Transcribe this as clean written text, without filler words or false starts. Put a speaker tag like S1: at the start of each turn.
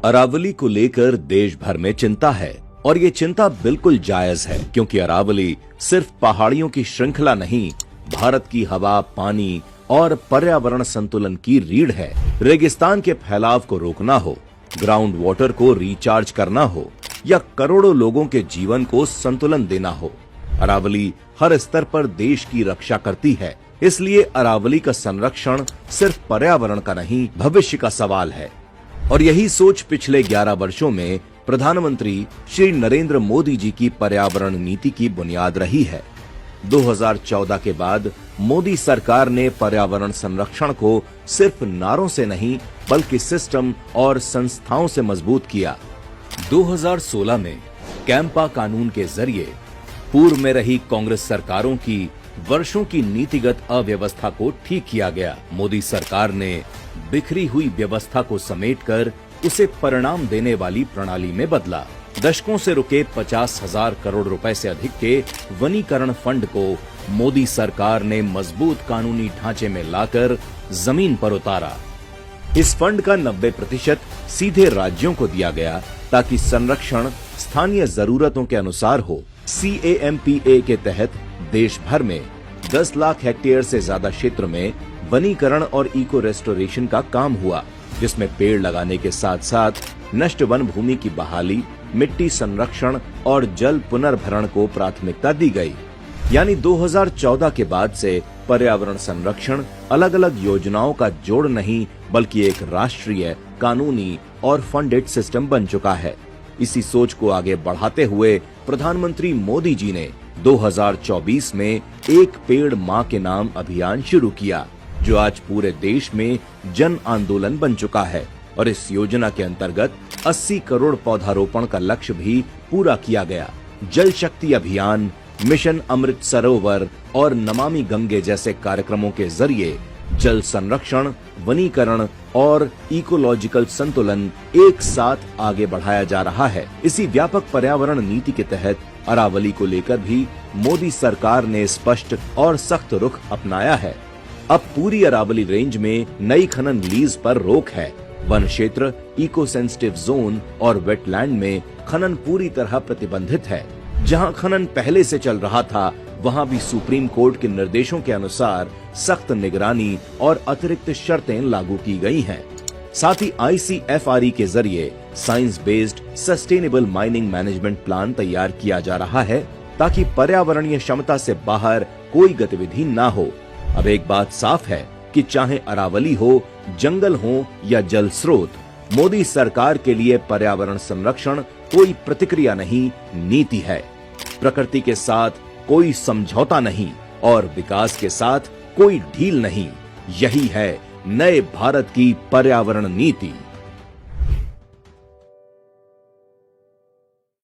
S1: अरावली को लेकर देश भर में चिंता है और ये चिंता बिल्कुल जायज है, क्योंकि अरावली सिर्फ पहाड़ियों की श्रृंखला नहीं, भारत की हवा, पानी और पर्यावरण संतुलन की रीढ़ है। रेगिस्तान के फैलाव को रोकना हो, ग्राउंड वाटर को रिचार्ज करना हो या करोड़ों लोगों के जीवन को संतुलन देना हो, अरावली हर स्तर पर देश की रक्षा करती है। इसलिए अरावली का संरक्षण सिर्फ पर्यावरण का नहीं, भविष्य का सवाल है। और यही सोच पिछले 11 वर्षों में प्रधानमंत्री श्री नरेंद्र मोदी जी की पर्यावरण नीति की बुनियाद रही है। 2014 के बाद मोदी सरकार ने पर्यावरण संरक्षण को सिर्फ नारों से नहीं, बल्कि सिस्टम और संस्थाओं से मजबूत किया। 2016 में कैंपा कानून के जरिए पूर्व में रही कांग्रेस सरकारों की वर्षों की नीतिगत अव्यवस्था को ठीक किया गया। मोदी सरकार ने बिखरी हुई व्यवस्था को समेटकर उसे परिणाम देने वाली प्रणाली में बदला। दशकों से रुके 50,000 करोड़ रुपए से अधिक के वनीकरण फंड को मोदी सरकार ने मजबूत कानूनी ढांचे में लाकर जमीन पर उतारा। इस फंड का 90% सीधे राज्यों को दिया गया ताकि संरक्षण स्थानीय जरूरतों के अनुसार हो। CAMPA के तहत देश भर में 10 लाख हेक्टेयर से ज्यादा क्षेत्र में वनीकरण और इको रेस्टोरेशन का काम हुआ, जिसमें पेड़ लगाने के साथ साथ नष्ट वन भूमि की बहाली, मिट्टी संरक्षण और जल पुनर्भरण को प्राथमिकता दी गई। यानी 2014 के बाद से पर्यावरण संरक्षण अलग अलग योजनाओं का जोड़ नहीं, बल्कि एक राष्ट्रीय, कानूनी और फंडेड सिस्टम बन चुका है। इसी सोच को आगे बढ़ाते हुए प्रधानमंत्री मोदी जी ने 2024 में एक पेड़ माँ के नाम अभियान शुरू किया, जो आज पूरे देश में जन आंदोलन बन चुका है। और इस योजना के अंतर्गत 80 करोड़ पौधारोपण का लक्ष्य भी पूरा किया गया। जल शक्ति अभियान, मिशन अमृत सरोवर और नमामि गंगे जैसे कार्यक्रमों के जरिए जल संरक्षण, वनीकरण और इकोलॉजिकल संतुलन एक साथ आगे बढ़ाया जा रहा है। इसी व्यापक पर्यावरण नीति के तहत अरावली को लेकर भी मोदी सरकार ने स्पष्ट और सख्त रुख अपनाया है। अब पूरी अरावली रेंज में नई खनन लीज पर रोक है। वन क्षेत्र, इको सेंसिटिव जोन और वेटलैंड में खनन पूरी तरह प्रतिबंधित है। जहां खनन पहले से चल रहा था, वहां भी सुप्रीम कोर्ट के निर्देशों के अनुसार सख्त निगरानी और अतिरिक्त शर्तें लागू की गई हैं। साथ ही ICFRE के जरिए science based sustainable mining management plan तैयार किया जा रहा है, ताकि पर्यावरणीय क्षमता से बाहर कोई गतिविधि ना हो। अब एक बात साफ है कि चाहे अरावली हो, जंगल हो या जल स्रोत, मोदी सरकार के लिए पर्यावरण संरक्षण कोई प्रतिक्रिया नहीं, नीति है। प्रकृति के साथ कोई समझौता नहीं और विकास के साथ कोई ढील नहीं। यही है नए भारत की पर्यावरण नीति।